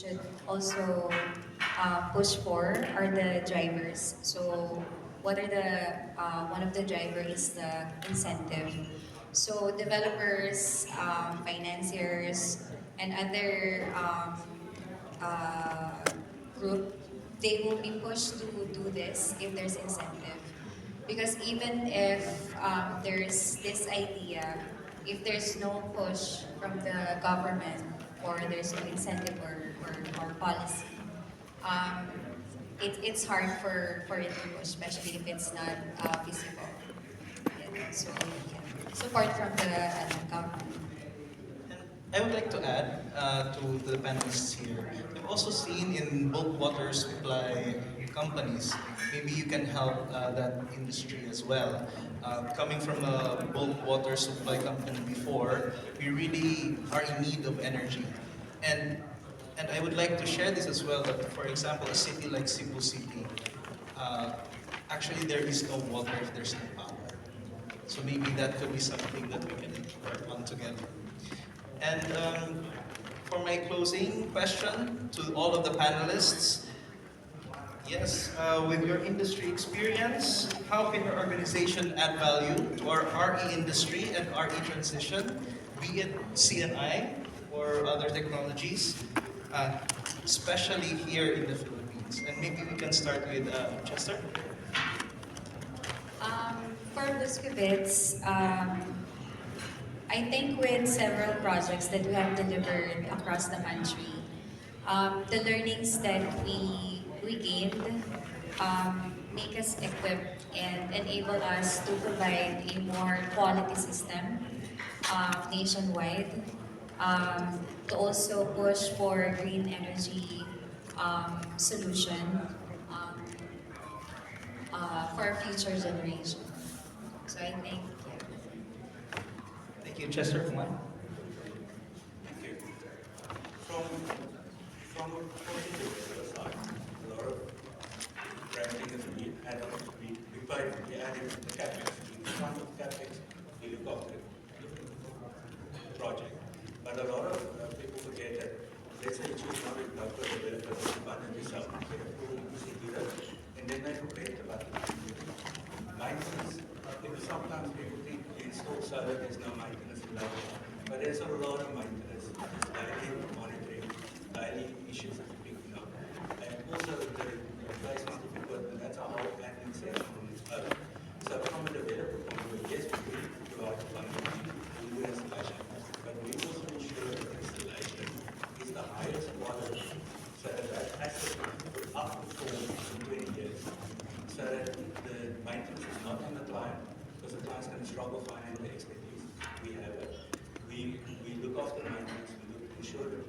should also push for are the drivers. So what are the one of the driver is the incentive. So developers, financiers, and other uh, group, they will be pushed to do this if there's incentive. Because even if there's this idea, if there's no push from the government or there's no incentive or policy, um, it's hard for it to push, especially if it's not visible. Yeah. So yeah, support from the government. And I would like to add to the panelists here. I've also seen in bulk water supply companies, maybe you can help that industry as well. Coming from a bulk water supply company before, we really are in need of energy. And and I would like to share this as well that, for example, a city like Cebu City, uh, actually there is no water if there's no power. So maybe that could be something that we can work on together. And for my closing question to all of the panelists, yes, with your industry experience, how can your organization add value to our RE industry and RE transition, be it CNI or other technologies, uh, especially here in the Philippines? And maybe we can start with Chester. For Buscovitz, I think with several projects that we have delivered across the country, the learnings that we gained make us equipped and enable us to provide a more quality system nationwide, to also push for green energy solution um, for future generation. So I think, yeah. Thank you, Chester. Come on. Thank you. From a positive side, a lot of granting is we add on, we added the capex. In front of capex, we look after the project. But a lot of people forget that, let's say choose not a doctor developer to fund it yourself, they have to do that, and then they forget about it. Maintenance, sometimes people think you install solar, there's no maintenance involved, but there's a lot of maintenance. There's daily monitoring, daily issues that are picking up. And also the replacement of equipment, that's a whole admin section on its own. So from a developer point of view, yes, we do provide funding, we do installation, but we also ensure that installation is the highest quality, so that that asset will outperform in 20 years. So that the maintenance is not on the client, because the client's going to struggle finding the expertise. We have it. We look after maintenance, we look to ensure that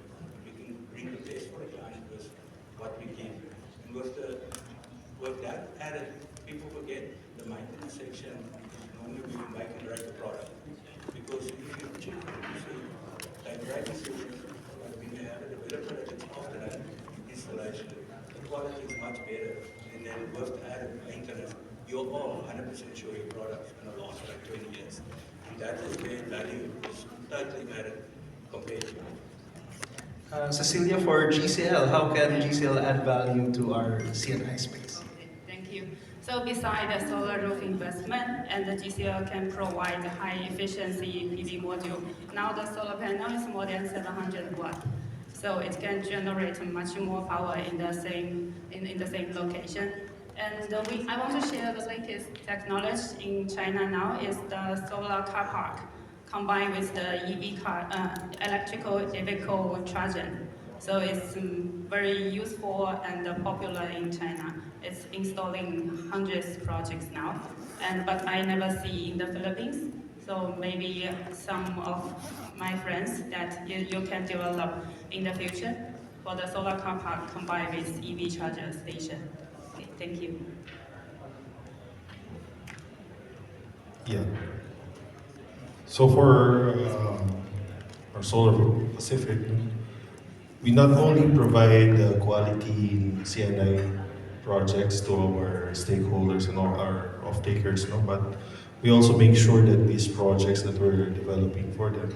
we can bring the best for the client with what we give. And with that added, people forget the maintenance section is normally we make and break the product. Because if you check they break the section, but when you have a developer that is after that installation, the quality is much better. And then with the added maintenance, you're all 100% sure your product is going to last like 20 years. And that is where value is totally matter compared to. Cecilia, for GCL, how can GCL add value to our CNI space? Thank you. So besides the solar roof investment, and the GCL can provide high efficiency PV module. Now the solar panel is more than 700 watts. So it can generate much more power in the same location. And I want to share the latest technology in China now is the solar car park combined with the EV car, electrical vehicle charging. So it's very useful and popular in China. It's installing hundreds of projects now, but I never see in the Philippines. So maybe some of my friends that you can develop in the future for the solar car park combined with EV charger station. Okay, thank you. Yeah. So for our Solar Pacific, we not only provide quality CNI projects to our stakeholders and all our off-takers, no, but we also make sure that these projects that we're developing for them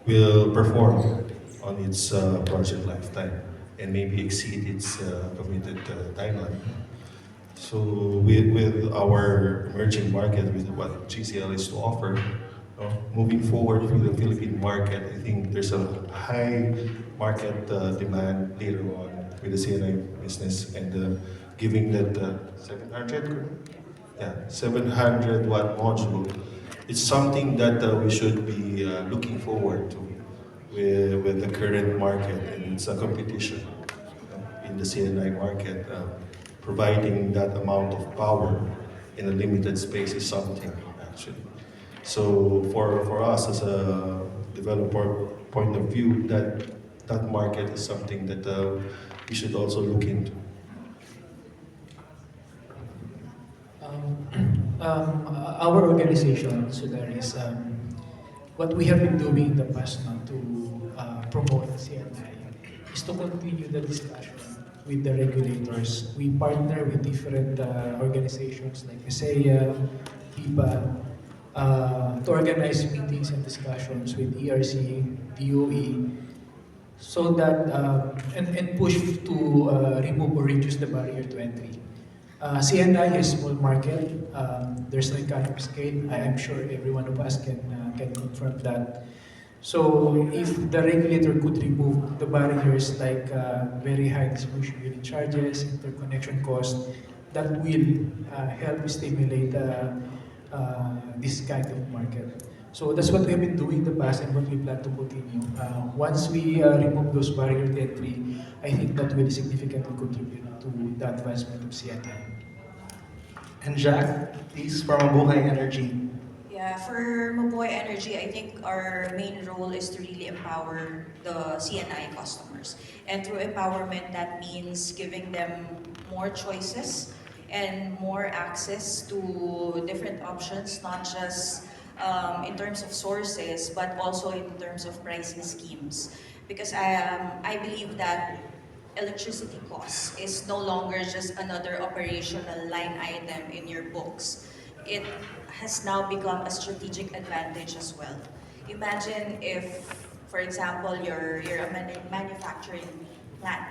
will perform on its project lifetime and maybe exceed its committed timeline. So with our emerging market, with what GCL is to offer, moving forward with the Philippine market, I think there's a high market demand later on with the CNI business and giving that 700 watt module. It's something that we should be looking forward to with the current market, and it's a competition in the CNI market. Providing that amount of power in a limited space is something actually. So for us as a developer point of view, that market is something that we should also look into. Our organization, Solaris, what we have been doing in the past month to promote CNI is to continue the discussion with the regulators. We partner with different organizations like ESEA, PIBA, to organize meetings and discussions with ERC, DOE, so that and push to remove or reduce the barrier to entry. CNI is small market. There's no economy of scale. I am sure every one of us can confirm that. So if the regulator could remove the barriers like very high distribution unit charges, interconnection costs, that will help stimulate this kind of market. So that's what we've been doing in the past and what we plan to continue. Once we remove those barriers to entry, I think that will significantly contribute to the advancement of CNI. And Jack, please, from Mabuhay Energy. Yeah, for Mabuhay Energy, I think our main role is to really empower the CNI customers. And through empowerment, that means giving them more choices and more access to different options, not just in terms of sources, but also in terms of pricing schemes. Because I believe that electricity costs is no longer just another operational line item in your books. It has now become a strategic advantage as well. Imagine if, for example, you're a manufacturing plant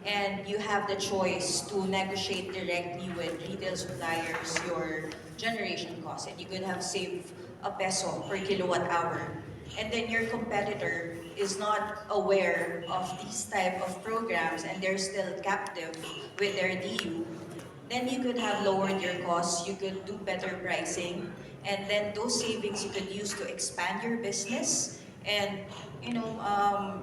and you have the choice to negotiate directly with retail suppliers your generation costs, and you could have saved ₱1 per kilowatt hour. And then your competitor is not aware of these type of programs and they're still captive with their DU, then you could have lowered your costs, you could do better pricing, and then those savings you could use to expand your business and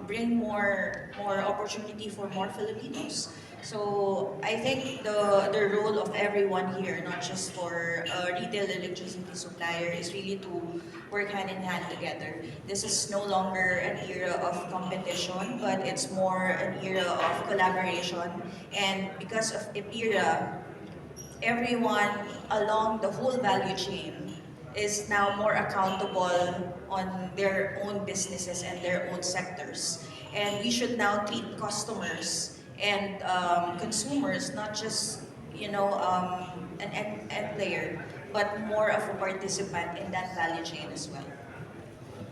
bring more opportunity for more Filipinos. So I think the role of everyone here, not just for a retail electricity supplier, is really to work hand in hand together. This is no longer an era of competition, but it's more an era of collaboration. And because of EPIRA, everyone along the whole value chain is now more accountable on their own businesses and their own sectors. And we should now treat customers and consumers not just an end player, but more of a participant in that value chain as well.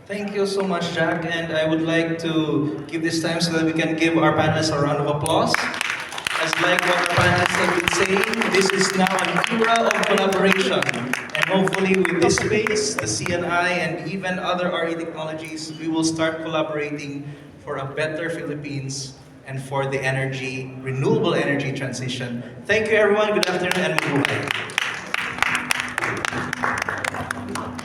Thank you so much, Jack. And I would like to give this time so that we can give our panelists a round of applause. As like what our panelists have been saying, this is now an era of collaboration. And hopefully with this space, the CNI, and even other RE technologies, we will start collaborating for a better Philippines and for the renewable energy transition. Thank you everyone, good afternoon and mabuhay.